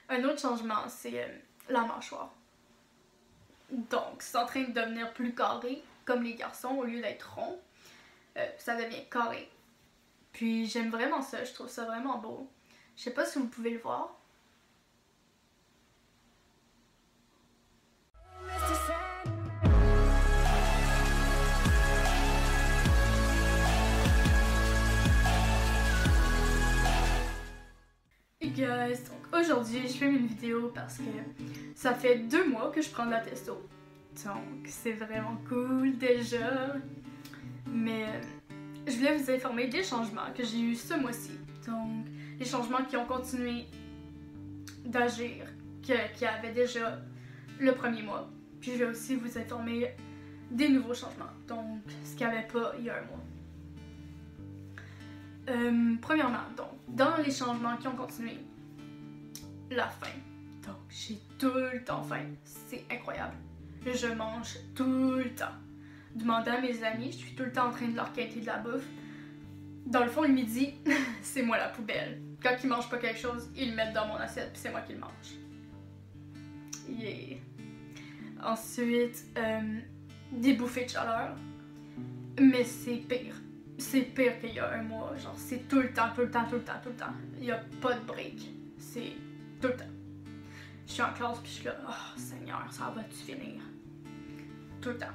Un autre changement, c'est la mâchoire. Donc, c'est en train de devenir plus carré, comme les garçons, au lieu d'être rond. Ça devient carré. Puis j'aime vraiment ça, je trouve ça vraiment beau. Je sais pas si vous pouvez le voir. Hey guys, donc aujourd'hui je filme une vidéo parce que ça fait 2 mois que je prends de la testo. Donc c'est vraiment cool déjà. Mais je voulais vous informer des changements que j'ai eu ce mois-ci. Donc les changements qui ont continué d'agir, qui avaient déjà le premier mois. Puis je vais aussi vous informer des nouveaux changements. Donc ce qu'il n'y avait pas il y a un mois. Premièrement, donc, dans les changements qui ont continué, la faim. Donc, j'ai tout le temps faim. C'est incroyable. Je mange tout le temps. Demandez à mes amis, je suis tout le temps en train de leur quêter de la bouffe. Dans le fond, le midi, c'est moi la poubelle. Quand ils mangent pas quelque chose, ils le mettent dans mon assiette, puis c'est moi qui le mange. Yeah. Ensuite, des bouffées de chaleur. Mais c'est pire. C'est pire qu'il y a un mois, genre c'est tout le temps. Il n'y a pas de break. C'est tout le temps. Je suis en classe puis je suis là, oh Seigneur, ça va-tu finir? Tout le temps.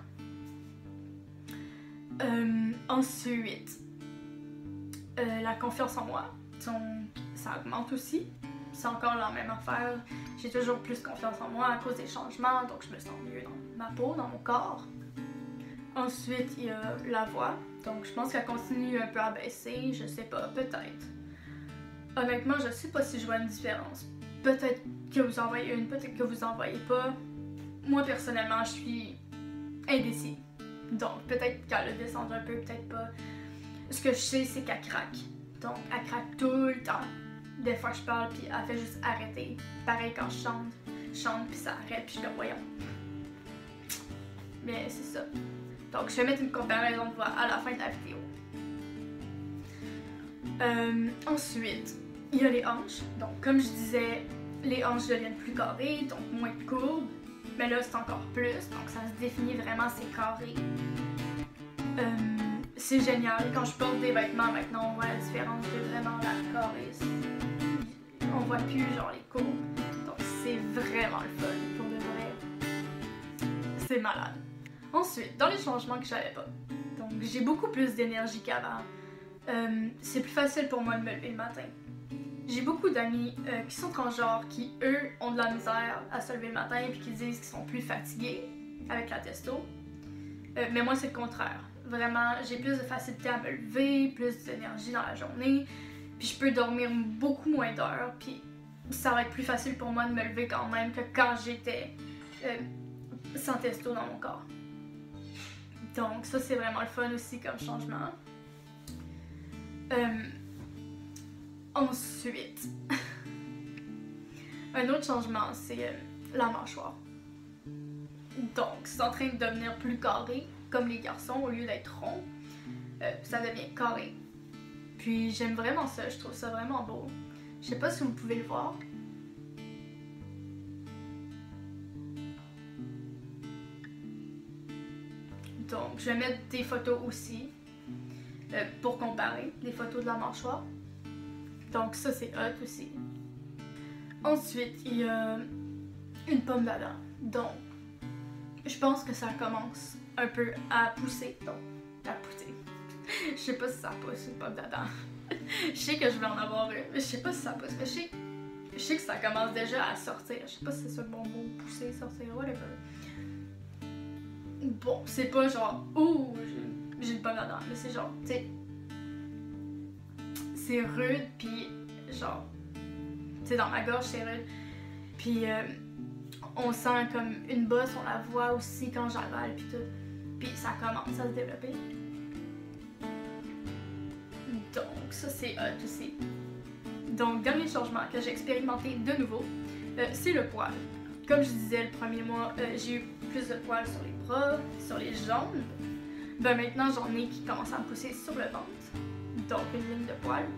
Ensuite, la confiance en moi, donc ça augmente aussi. C'est encore la même affaire. J'ai toujours plus confiance en moi à cause des changements, donc je me sens mieux dans ma peau, dans mon corps. Ensuite, il y a la voix. Donc, je pense qu'elle continue un peu à baisser. Je sais pas, peut-être. Honnêtement, je sais pas si je vois une différence. Peut-être que vous en voyez une, peut-être que vous en voyez pas. Moi, personnellement, je suis indécis. Donc, peut-être qu'elle a descendu un peu, peut-être pas. Ce que je sais, c'est qu'elle craque. Donc, elle craque tout le temps. Des fois, je parle, puis elle fait juste arrêter. Pareil quand je chante, puis ça arrête, puis je le voyons. Mais c'est ça. Donc, je vais mettre une comparaison de voix à la fin de la vidéo. Ensuite, il y a les hanches. Donc, comme je disais, les hanches deviennent plus carrées, donc moins de courbes. Mais là, c'est encore plus, donc ça se définit vraiment, c'est carré. C'est génial. Quand je porte des vêtements, maintenant, on voit la différence de vraiment la carrée. On voit plus, genre, les courbes. Donc, c'est vraiment le fun, pour de vrai. C'est malade. Ensuite, dans les changements que j'avais pas, donc j'ai beaucoup plus d'énergie qu'avant. C'est plus facile pour moi de me lever le matin. J'ai beaucoup d'amis qui sont transgenres, qui eux ont de la misère à se lever le matin et qui disent qu'ils sont plus fatigués avec la testo. Mais moi c'est le contraire. Vraiment, j'ai plus de facilité à me lever, plus d'énergie dans la journée, puis je peux dormir beaucoup moins d'heures, puis ça va être plus facile pour moi de me lever quand même que quand j'étais sans testo dans mon corps. Donc ça c'est vraiment le fun aussi comme changement. Ensuite, un autre changement c'est la mâchoire. Donc c'est en train de devenir plus carré comme les garçons au lieu d'être rond. Ça devient carré. Puis j'aime vraiment ça, je trouve ça vraiment beau. Je sais pas si vous pouvez le voir. Donc, je vais mettre des photos aussi pour comparer les photos de la mâchoire. Donc, ça, c'est hot aussi. Ensuite, il y a une pomme d'Adam. Donc, je pense que ça commence un peu à pousser. Donc, à pousser. Je sais pas si ça pousse, une pomme d'Adam. Je sais que je vais en avoir une, mais je sais pas si ça pousse. Mais je sais que ça commence déjà à sortir. Je sais pas si c'est ça le bon mot, pousser, sortir, whatever. Bon, c'est pas genre, ouh, j'ai une pomme d'Adam, mais c'est genre, tu sais, c'est rude, puis genre, tu sais, dans ma gorge, c'est rude. Puis on sent comme une bosse, on la voit aussi quand j'avale, puis tout. Puis ça commence à se développer. Donc, ça c'est hot aussi. Donc, dernier changement que j'ai expérimenté de nouveau, c'est le poil. Comme je disais, le premier mois, j'ai eu plus de poils sur les bras, sur les jambes. Ben maintenant, j'en ai qui commencent à me pousser sur le ventre. Donc, une ligne de poils.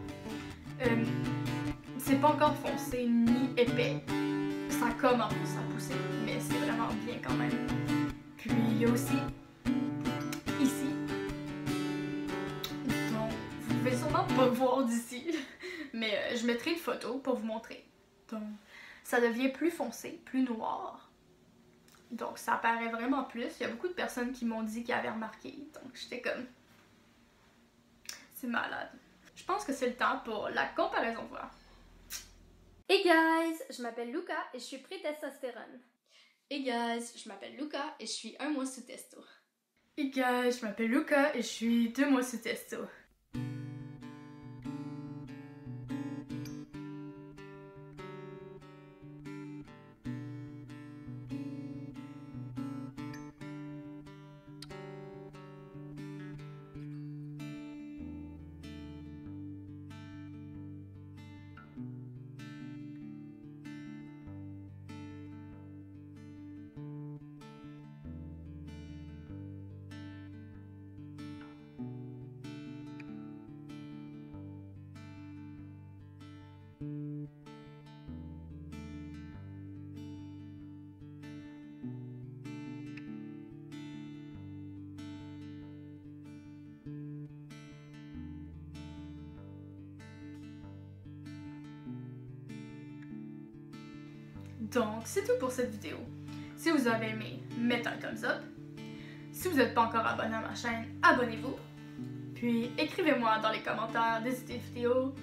C'est pas encore foncé ni épais. ça commence à pousser, mais c'est vraiment bien quand même. Puis il y a aussi ici. Donc, vous pouvez sûrement pas le voir d'ici, mais je mettrai une photo pour vous montrer. Donc, ça devient plus foncé, plus noir. Donc, ça apparaît vraiment plus. Il y a beaucoup de personnes qui m'ont dit qu'ils avaient remarqué. Donc, j'étais comme... C'est malade. Je pense que c'est le temps pour la comparaison de voix. Hey guys, je m'appelle Luca et je suis pré-testostérone. Hey guys, je m'appelle Luca et je suis 1 mois sous testo. Hey guys, je m'appelle Luca et je suis 2 mois sous testo. Donc, c'est tout pour cette vidéo. Si vous avez aimé, mettez un thumbs up. Si vous n'êtes pas encore abonné à ma chaîne, abonnez-vous. Puis, écrivez-moi dans les commentaires des idées de vidéos.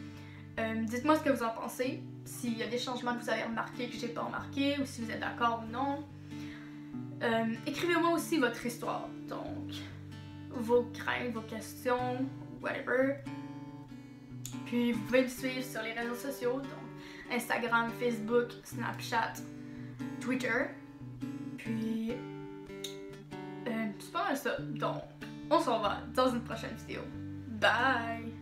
Dites-moi ce que vous en pensez. S'il y a des changements que vous avez remarqués que j'ai pas remarqué, ou si vous êtes d'accord ou non. Écrivez-moi aussi votre histoire. Donc, vos craintes, vos questions, whatever. Puis, vous pouvez me suivre sur les réseaux sociaux. Donc, Instagram, Facebook, Snapchat, Twitter. Puis, c'est pas mal ça. Donc, on s'en va dans une prochaine vidéo. Bye!